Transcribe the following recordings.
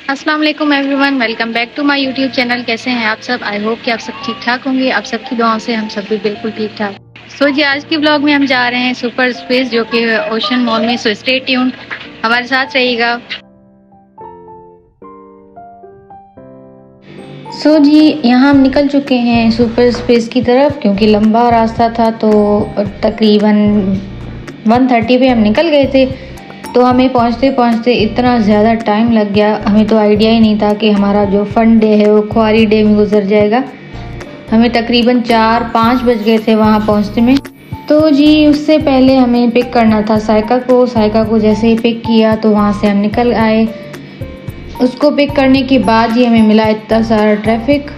अस्सलाम वालेकुम everyone, welcome back to my YouTube channel. कैसे हैं आप सब? आई होप कि आप सब ठीक ठाक होंगे। आप सबकी दुआओं से हम सब भी बिल्कुल ठीक ठाक। सो जी, आज की व्लॉग में हम जा रहे हैं सुपर स्पेस जो कि ओशन मॉल में। सो स्टे ट्यून्ड, हमारे साथ रहिएगा। सो जी, यहाँ हम निकल चुके हैं सुपर स्पेस की तरफ क्योंकि लंबा रास्ता था, तो तकरीबन 1:30 पे हम निकल गए थे। तो हमें पहुँचते पहुँचते इतना ज़्यादा टाइम लग गया, हमें तो आइडिया ही नहीं था कि हमारा जो फन डे है वो ख्वारी डे में गुजर जाएगा। हमें तकरीबन 4-5 बज गए थे वहाँ पहुँचते में। तो जी, उससे पहले हमें पिक करना था साइका को जैसे ही पिक किया तो वहाँ से हम निकल आए। उसको पिक करने के बाद ही हमें मिला इतना सारा ट्रैफिक,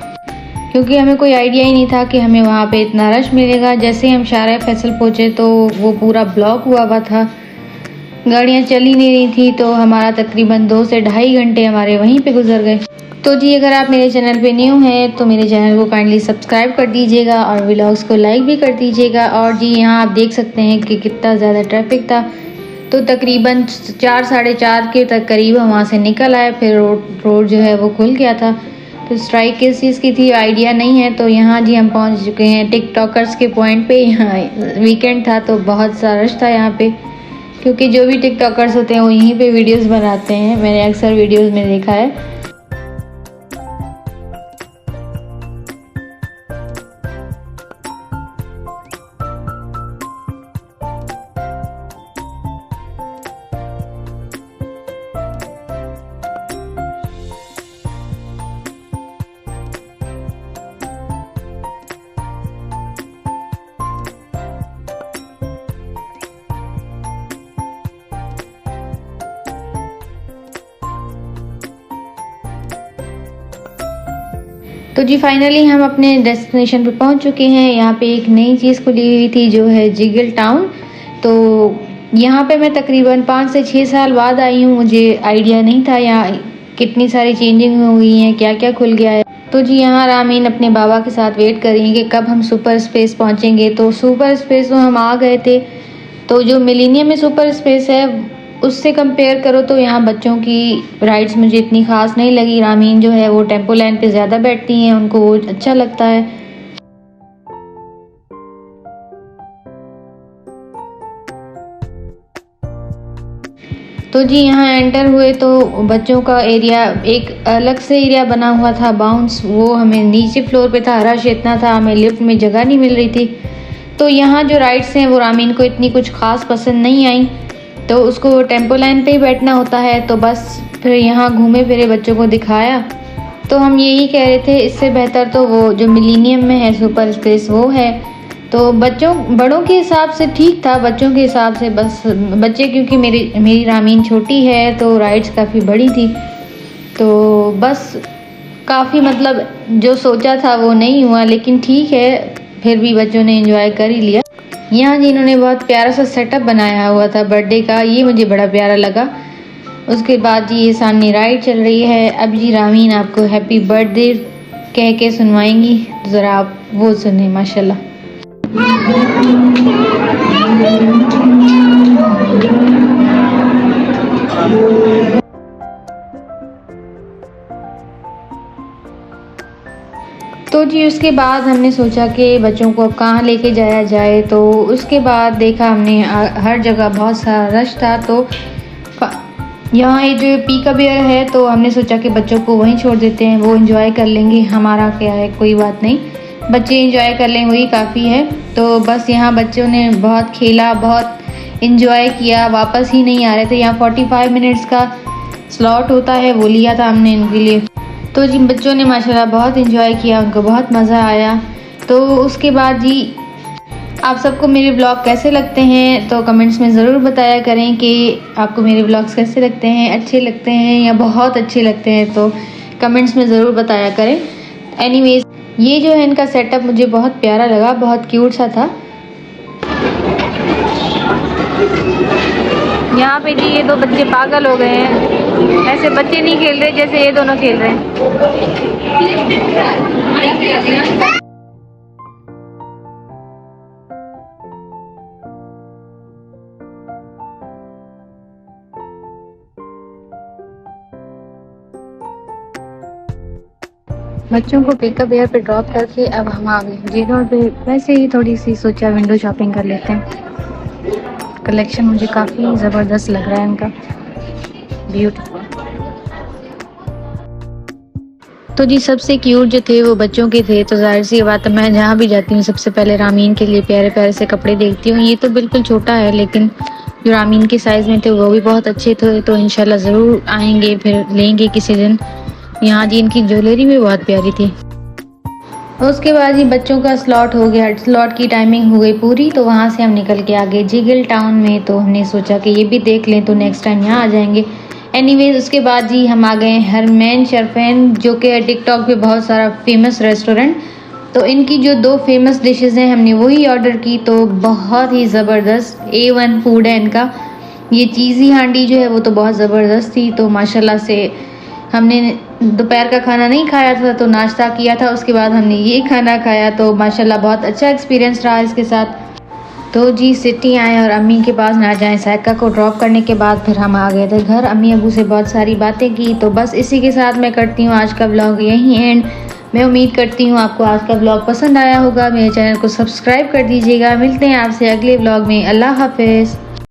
क्योंकि हमें कोई आइडिया ही नहीं था कि हमें वहाँ पे इतना रश मिलेगा। जैसे ही हम शारा फैसल पहुँचे तो वो पूरा ब्लॉक हुआ था, गाड़ियाँ चल ही नहीं रही थी। तो हमारा तकरीबन 2 से ढाई घंटे हमारे वहीं पे गुजर गए। तो जी, अगर आप मेरे चैनल पे न्यू हैं तो मेरे चैनल को काइंडली सब्सक्राइब कर दीजिएगा और व्लॉग्स को लाइक भी कर दीजिएगा। और जी, यहाँ आप देख सकते हैं कि कितना ज़्यादा ट्रैफिक था। तो तकरीबन 4 साढ़े 4 के तक करीब हम वहाँ से निकल आए। फिर रोड जो है वो खुल गया था। तो स्ट्राइक किस चीज़ की थी आइडिया नहीं है। तो यहाँ जी हम पहुँच चुके हैं टिकटॉकर्स के पॉइंट पे। यहाँ वीकेंड था तो बहुत सा रश था यहाँ पे, क्योंकि जो भी टिकटॉकर्स होते हैं वो यहीं पे वीडियोस बनाते हैं। मैंने अक्सर वीडियोस में देखा है। तो जी, फाइनली हम अपने डेस्टिनेशन पे पहुंच चुके हैं। यहाँ पे एक नई चीज़ खुली हुई थी जो है जिगल टाउन। तो यहाँ पे मैं तकरीबन 5 से 6 साल बाद आई हूँ। मुझे आइडिया नहीं था यहाँ कितनी सारी चेंजिंग हुई हैं, क्या क्या खुल गया है। तो जी, यहाँ रामीन अपने बाबा के साथ वेट कर रही हैं कि कब हम सुपर स्पेस पहुँचेंगे। तो सुपर स्पेस तो हम आ गए थे। तो जो मिलीनियम में सुपर स्पेस है उससे कंपेयर करो तो यहाँ बच्चों की राइड्स मुझे इतनी खास नहीं लगी। रामीन जो है वो टेम्पो लाइन पे ज़्यादा बैठती हैं, उनको वो अच्छा लगता है। तो जी, यहाँ एंटर हुए तो बच्चों का एरिया एक अलग से एरिया बना हुआ था, बाउंस। वो हमें नीचे फ्लोर पे था, रश इतना था हमें लिफ्ट में जगह नहीं मिल रही थी। तो यहाँ जो राइड्स हैं वो रामीन को इतनी कुछ खास पसंद नहीं आई, तो उसको टेम्पो लाइन पे ही बैठना होता है। तो बस फिर यहाँ घूमे फिरे बच्चों को दिखाया। तो हम यही कह रहे थे इससे बेहतर तो वो जो मिलीनियम में है सुपर स्पेस वो है। तो बच्चों बड़ों के हिसाब से ठीक था, बच्चों के हिसाब से बस बच्चे, क्योंकि मेरी रामीन छोटी है तो राइड्स काफ़ी बड़ी थी। तो बस काफ़ी मतलब जो सोचा था वो नहीं हुआ, लेकिन ठीक है, फिर भी बच्चों ने एंजॉय कर ही लिया। यहाँ जिन्होंने बहुत प्यारा सा सेटअप बनाया हुआ था बर्थडे का, ये मुझे बड़ा प्यारा लगा। उसके बाद जी ये सामने राइड चल रही है। अब जी रामीन आपको हैप्पी बर्थडे कह के सुनवाएंगी, ज़रा आप वो सुने माशाल्लाह। तो जी, उसके बाद हमने सोचा कि बच्चों को अब कहाँ लेके जाया जाए। तो उसके बाद देखा हमने हर जगह बहुत सारा रश था। तो यहाँ ये जो पीका बियर है तो हमने सोचा कि बच्चों को वहीं छोड़ देते हैं, वो एंजॉय कर लेंगे, हमारा क्या है, कोई बात नहीं, बच्चे एंजॉय कर लें वही काफ़ी है। तो बस यहाँ बच्चों ने बहुत खेला, बहुत एंजॉय किया, वापस ही नहीं आ रहे थे। यहाँ 45 मिनट्स का स्लॉट होता है, वो लिया था हमने इनके लिए। तो जी, बच्चों ने माशाल्लाह बहुत एंजॉय किया, उनको बहुत मज़ा आया। तो उसके बाद जी, आप सबको मेरे ब्लॉग कैसे लगते हैं तो कमेंट्स में ज़रूर बताया करें कि आपको मेरे ब्लॉग्स कैसे लगते हैं, अच्छे लगते हैं या बहुत अच्छे लगते हैं। तो कमेंट्स में ज़रूर बताया करें। एनीवेज, ये जो है इनका सेटअप मुझे बहुत प्यारा लगा, बहुत क्यूट सा था। यहाँ पे जी ये दो बच्चे पागल हो गए हैं, ऐसे बच्चे नहीं खेल रहे जैसे ये दोनों खेल रहे हैं। बच्चों को पिकअप एयर पे ड्रॉप करके अब हम आ गए जी रोड पे। वैसे ही थोड़ी सी सोचा विंडो शॉपिंग कर लेते हैं। कलेक्शन मुझे काफ़ी ज़बरदस्त लग रहा है इनका, ब्यूटीफुल। तो जी सबसे क्यूट जो थे वो बच्चों के थे, तो जाहिर सी बात है मैं जहाँ भी जाती हूँ सबसे पहले रामीन के लिए प्यारे प्यारे से कपड़े देखती हूँ। ये तो बिल्कुल छोटा है, लेकिन जो रामीन के साइज़ में थे वो भी बहुत अच्छे थे, तो इंशाल्लाह ज़रूर आएंगे, फिर लेंगे किसी दिन। यहाँ जी इनकी ज्वेलरी भी बहुत प्यारी थी। उसके बाद ही बच्चों का स्लॉट हो गया, स्लॉट की टाइमिंग हो गई पूरी, तो वहाँ से हम निकल के आ गए जिगल टाउन में। तो हमने सोचा कि ये भी देख लें, तो नेक्स्ट टाइम यहाँ आ जाएंगे। एनीवेज उसके बाद जी हम आ गए हरमैन शरफैन, जो कि टिकटॉक पे बहुत सारा फेमस रेस्टोरेंट। तो इनकी जो 2 फेमस डिशेस हैं हमने वही ऑर्डर की, तो बहुत ही ज़बरदस्त A1 फूड है इनका। ये चीज़ी हांडी जो है वो तो बहुत ज़बरदस्त थी। तो माशाल्लाह से हमने दोपहर का खाना नहीं खाया था, तो नाश्ता किया था, उसके बाद हमने ये खाना खाया। तो माशाल्लाह बहुत अच्छा एक्सपीरियंस रहा इसके साथ। तो जी सिटी आए और अम्मी के पास ना जाएं, सायका को ड्रॉप करने के बाद फिर हम आ गए थे घर। अम्मी अबू से बहुत सारी बातें की। तो बस इसी के साथ मैं करती हूँ आज का व्लॉग यहीं एंड। मैं उम्मीद करती हूँ आपको आज का व्लॉग पसंद आया होगा। मेरे चैनल को सब्सक्राइब कर दीजिएगा। मिलते हैं आपसे अगले व्लॉग में। अल्लाह हाफिज़।